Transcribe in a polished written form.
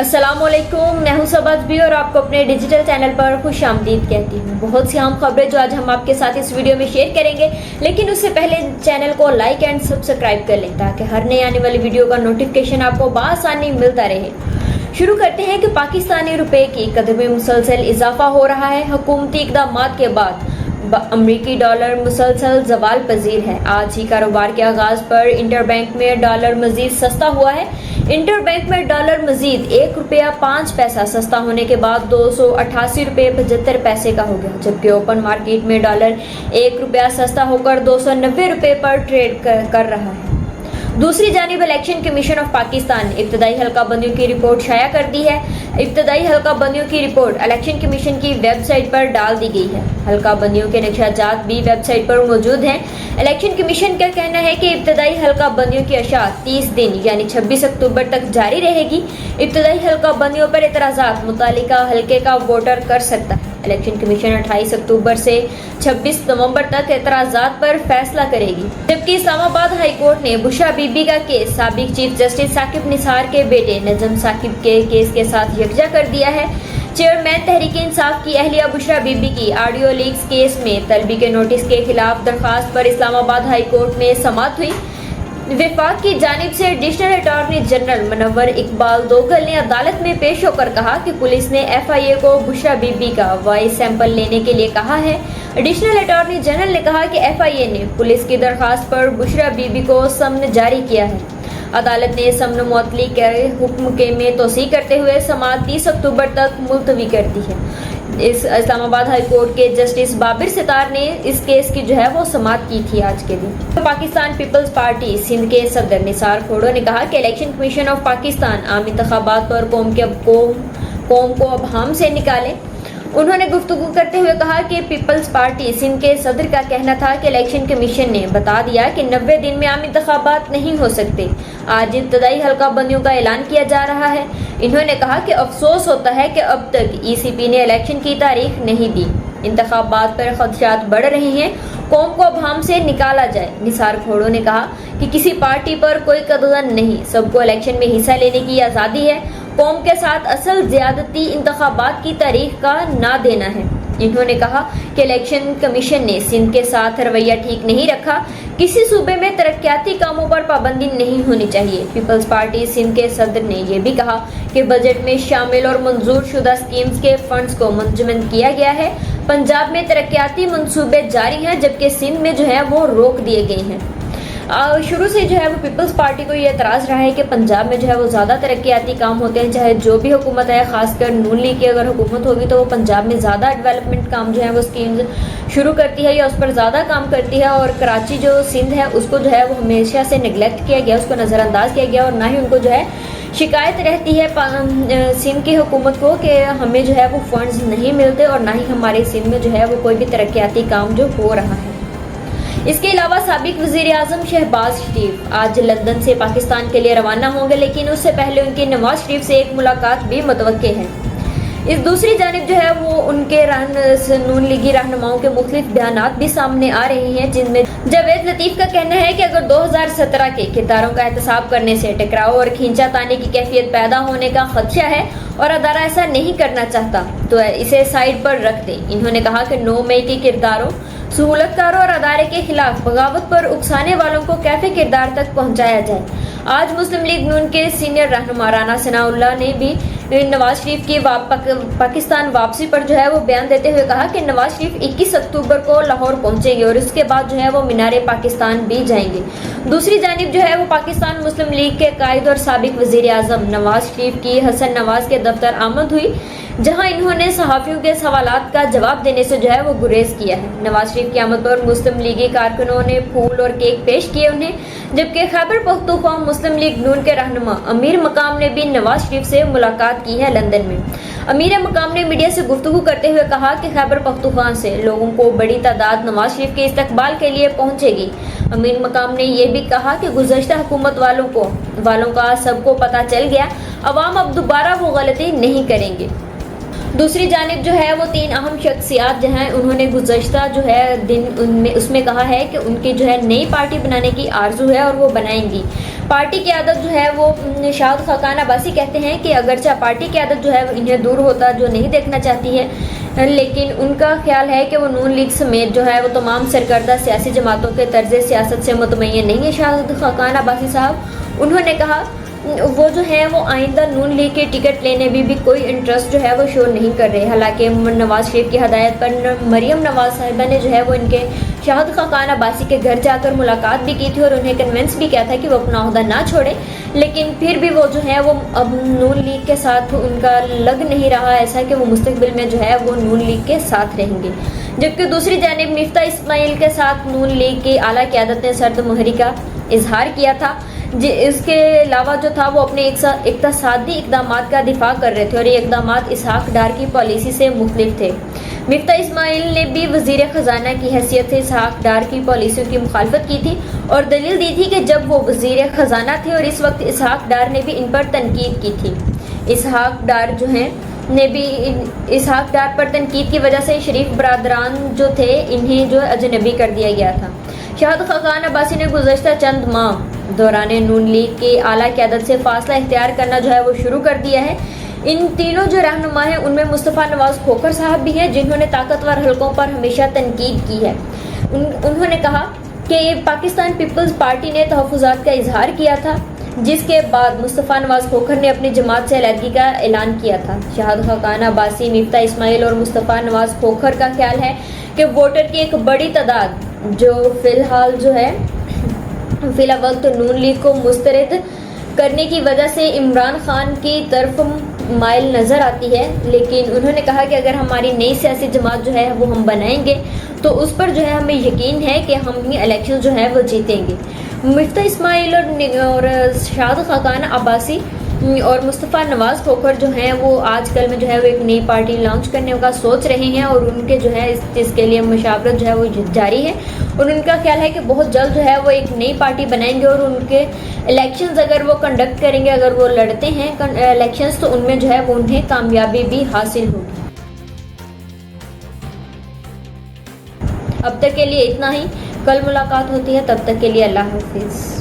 अस्सलाम वालेकुम, मैं हूं सबज भी और आपको अपने डिजिटल चैनल पर खुश आमदीद कहती हूं। बहुत सी अहम खबरें जो आज हम आपके साथ इस वीडियो में शेयर करेंगे, लेकिन उससे पहले चैनल को लाइक एंड सब्सक्राइब कर लें ताकि हर नई आने वाली वीडियो का नोटिफिकेशन आपको बआसानी मिलता रहे। शुरू करते हैं कि पाकिस्तानी रुपए की कदर में मुसलसल इजाफा हो रहा है। हुकूमती इक़दामात के बाद अमरीकी डॉलर मुसलसल जवाल पजीर है। आज ही कारोबार के आगाज पर इंटरबैंक में डॉलर मजीद सस्ता हुआ है। इंटरबैंक में डॉलर मजीद ₹1.05 सस्ता होने के बाद ₹288.75 का हो गया, जबकि ओपन मार्केट में डॉलर ₹1 सस्ता होकर ₹290 पर ट्रेड कर रहा है। दूसरी जानिब इलेक्शन कमीशन ऑफ पाकिस्तान इब्तदाई हल्का बंदियों की रिपोर्ट शाया कर दी है। इब्तदाई हल्का बंदियों की रिपोर्ट इलेक्शन कमीशन की वेबसाइट पर डाल दी गई है। हल्का बंदियों के नक्शाजात भी वेबसाइट पर मौजूद हैं। इलेक्शन कमीशन का कहना है कि इब्तदाई हल्का बंदियों की अशात 30 दिन यानी 26 अक्टूबर तक जारी रहेगी। इब्तदाई हल्का बंदियों पर एतराज़ात मुतालिका हल्के का वोटर कर सकता है। इलेक्शन कमीशन 28 अक्टूबर से 26 नवंबर तक एतराज़ात पर फैसला करेगी, जबकि इस्लामाबाद हाई कोर्ट ने बुशरा बीबी का केस साबिक चीफ जस्टिस साकिब निसार के बेटे नजम साकिब के केस के साथ यकजा कर दिया है। चेयरमैन तहरीक इंसाफ की अहलिया बुशरा बीबी की ऑडियो लीक्स केस में तलबी के नोटिस के खिलाफ दरखास्त पर इस्लामाबाद हाई कोर्ट में समाअत हुई। विफाक की जानिब से additional attorney general Munawar Iqbal Duggal ने अदालत में पेश होकर कहा कि पुलिस ने FIA को बुशरा बीबी का वॉइस सैंपल लेने के लिए कहा है। एडिशनल अटॉर्नी जनरल ने कहा कि FIA ने पुलिस की दरखास्त पर बुशरा बीबी को समन जारी किया है। अदालत ने समन मुअत्तली के हुक्म के में तोसी करते हुए समाअत 30 अक्टूबर तक मुलतवी कर दी है। इस इस्लामाबाद हाई कोर्ट के जस्टिस बाबिर सितार ने इस केस की वो समाअत की थी आज के दिन। तो पाकिस्तान पीपल्स पार्टी सिंध के सदर निसार खोड़ो ने कहा कि इलेक्शन कमीशन ऑफ पाकिस्तान आम इंतखाबात पर कौम को अब हम से निकाले। उन्होंने गुफ्तगू करते हुए कहा कि पीपल्स पार्टी सिंध के सदर का कहना था कि इलेक्शन कमीशन ने बता दिया कि 90 दिन में आम इंतखाबात नहीं हो सकते। आज इब्तदाई हल्का बंदियों का ऐलान किया जा रहा है। इन्होंने कहा कि अफसोस होता है कि अब तक ECP ने इलेक्शन की तारीख नहीं दी। इंतखाबात पर खदशात बढ़ रहे हैं, कौम को अब हम से निकाला जाए। निसार खोड़ो ने कहा कि किसी पार्टी पर कोई कब्जा नहीं, सबको इलेक्शन में हिस्सा लेने की आज़ादी है। कौम के साथ असल ज्यादती इंतखाबात की तारीख का ना देना है। इन्होंने कहा कि इलेक्शन कमीशन ने सिंध के साथ रवैया ठीक नहीं रखा। किसी सूबे में तरक्याती कामों पर पाबंदी नहीं होनी चाहिए। पीपल्स पार्टी सिंध के सदर ने यह भी कहा कि बजट में शामिल और मंजूर शुदा स्कीम्स के फंड्स को मुंजमद किया गया है। पंजाब में तरक्याती मंसूबे जारी हैं, जबकि सिंध में वो रोक दिए गए हैं। शुरू से वो पीपल्स पार्टी को ये एतराज़ रहा है कि पंजाब में वो ज़्यादा तरक्याती काम होते हैं, चाहे जो भी हुकूमत है, खासकर नून लीग की अगर हुकूमत होगी तो वो पंजाब में ज़्यादा डेवलपमेंट काम वो स्कीम्स शुरू करती है या उस पर ज़्यादा काम करती है। और कराची जो सिंध है उसको वो हमेशा से निगलेक्ट किया गया, उसको नज़रअंदाज किया गया और ना ही उनको शिकायत रहती है सिंध की हुकूमत को कि हमें वो फंड्स नहीं मिलते और ना ही हमारे सिंध में वो कोई भी तरक्याती काम हो रहा है। इसके अलावा साबिक वज़ीर आज़म शहबाज शरीफ आज लंदन से पाकिस्तान के लिए रवाना होंगे, लेकिन उससे पहले उनकी नवाज शरीफ से एक मुलाकात भी मुतवक्के है। इस दूसरी जानिब वो उनके नून लीगी रहनुमाओं के मुख्तलिफ बयानात भी सामने आ रहे हैं, जिनमें जावेद लतीफ़ का कहना है कि अगर 2017 के किरदारों का एहतसाब करने से टकराव और खींचातानी की कैफियत पैदा होने का खदशा है और अदारा ऐसा नहीं करना चाहता तो इसे साइड पर रख दें। इन्होंने कहा कि 9 मई के किरदारों, सहूलतकारों और अदारे के खिलाफ बगावत पर उकसाने वालों को कैफे किरदार तक पहुंचाया जाए। आज मुस्लिम लीग नून के सीनियर रहनुमा राना सनाउल्लाह ने भी नवाज शरीफ की पाकिस्तान वापसी पर वो बयान देते हुए कहा कि नवाज शरीफ 21 अक्टूबर को लाहौर पहुंचेंगे और उसके बाद वो मीनारे पाकिस्तान भी जाएंगे। दूसरी जानिब वो पाकिस्तान मुस्लिम लीग के कायद और साबिक वज़ीर आज़म नवाज शरीफ की हसन नवाज के दफ्तर आमद हुई, जहां इन्होंने सहाफ़ियों के सवालात का जवाब देने से वो गुरेज किया है। नवाज शरीफ की आमद पर मुस्लिम लीगी कारकुनों ने फूल और केक पेश किए उन्हें, जबकि खैबर पख्तूनख्वा मुस्लिम लीग नून के रहनुमा अमीर मकाम ने भी नवाज शरीफ से मुलाकात की है लंदन में। अमीर मकाम ने मीडिया से गुफ्तगू करते हुए कहा कि खैबर पख्तूनख्वा से लोगों को बड़ी तादाद नवाज शरीफ के इस्तकबाल के लिए पहुंचेगी। अमीर मकाम ने यह भी कहा कि गुज़श्ता हुकूमत वालों का सबको पता चल गया, अवाम अब दोबारा वो गलती नहीं करेंगे। دوسری جانب جو ہے وہ 3 اہم شخصیات جو ہیں انہوں نے گزشتہ جو ہے دن اس میں کہا ہے کہ ان کی جو ہے نئی پارٹی بنانے کی آرزو ہے اور وہ بنائیں گی۔ پارٹی قیادت جو ہے وہ شاہد خاقان عباسی کہتے ہیں کہ اگرچہ پارٹی قیادت جو ہے انہیں دور ہوتا جو نہیں دیکھنا چاہتی ہے، لیکن ان کا خیال ہے کہ وہ نون لیگ سمیت جو ہے وہ تمام سرکردہ سیاسی جماعتوں کے طرز سیاست سے مطمئن نہیں ہے۔ شاہد خاقان عباسی صاحب انہوں نے کہا وہ جو ہے وہ آئندہ نون لیگ کے ٹکٹ لینے بھی کوئی انٹرسٹ جو ہے وہ شو نہیں کر رہے۔ حالانکہ نواز شریف کی ہدایت پر مریم نواز صاحبہ نے جو ہے وہ ان کے شاہد خاقان عباسی کے گھر جا کر ملاقات بھی کی تھی اور انہیں کنونس بھی کیا تھا کہ وہ اپنا عہدہ نہ چھوڑیں، لیکن پھر بھی وہ جو ہے وہ اب نون لیگ کے ساتھ ان کا لگ نہیں رہا ایسا کہ وہ مستقبل میں جو ہے وہ نون لیگ کے ساتھ رہیں گے۔ جبکہ دوسری جانب مفتاح اسماعیل کے ساتھ نون لیگ کی اعلیٰ قیادت نے سرد مہری کا اظہار کیا تھا۔ اس کے علاوہ جو تھا وہ اپنے اقتصادی اقدامات کا دفاع کر رہے تھے اور یہ اقدامات اسحاق ڈار کی پالیسی سے مختلف تھے۔ مفتاح اسماعیل نے بھی وزیر خزانہ کی حیثیت سے اسحاق ڈار کی پالیسیوں کی مخالفت کی تھی اور دلیل دی تھی کہ جب وہ وزیر خزانہ تھے اور اس وقت اسحاق ڈار نے بھی ان پر تنقید کی تھی۔ اسحاق ڈار جو ہیں نے بھی اسحاق ڈار پر تنقید کی وجہ سے شریف برادران جو تھے انہیں جو اجنبی کر دیا گیا تھا۔ شاہد خاقان عباسی نے گزشتہ چند ماہ دوران نون لیگ کی اعلیٰ قیادت سے فاصلہ اختیار کرنا جو ہے وہ شروع کر دیا ہے۔ ان تینوں جو رہنما ہیں ان میں مصطفیٰ نواز کھوکھر صاحب بھی ہیں جنہوں نے طاقتور حلقوں پر ہمیشہ تنقید کی ہے۔ انہوں نے کہا کہ پاکستان پیپلز پارٹی نے تحفظات کا اظہار کیا تھا، جس کے بعد مصطفیٰ نواز کھوکھر نے اپنی جماعت سے علیحدگی کا اعلان کیا تھا۔ شاہد خاقان عباسی، مفتاح اسماعیل اور مصطفیٰ نواز کھوکھر کا خیال ہے کہ ووٹر کی ایک بڑی تعداد جو فی الحال وقت نون لیگ کو مسترد کرنے کی وجہ سے عمران خان کی طرف مائل نظر آتی ہے، لیکن انہوں نے کہا کہ اگر ہماری نئی سیاسی جماعت جو ہے وہ ہم بنائیں گے تو اس پر جو ہے ہمیں یقین ہے کہ ہم یہ الیکشن جو ہے وہ جیتیں گے۔ مفتاح اسماعیل اور شاہد خاقان عباسی اور مصطفیٰ نواز کھوکھر جو ہیں وہ آج کل میں جو ہے وہ ایک نئی پارٹی لانچ کرنے کا سوچ رہے ہیں اور ان کے جو ہے اس کے لیے مشاورت جو ہے وہ جاری ہے اور ان کا خیال ہے کہ بہت جلد جو ہے وہ ایک نئی پارٹی بنائیں گے اور ان کے الیکشنز اگر وہ کنڈکٹ کریں گے، اگر وہ لڑتے ہیں الیکشنز تو ان میں جو ہے وہ انہیں کامیابی بھی حاصل ہوگی۔ اب تک کے لیے اتنا ہی، کل ملاقات ہوتی ہے، تب تک کے لیے اللہ حافظ۔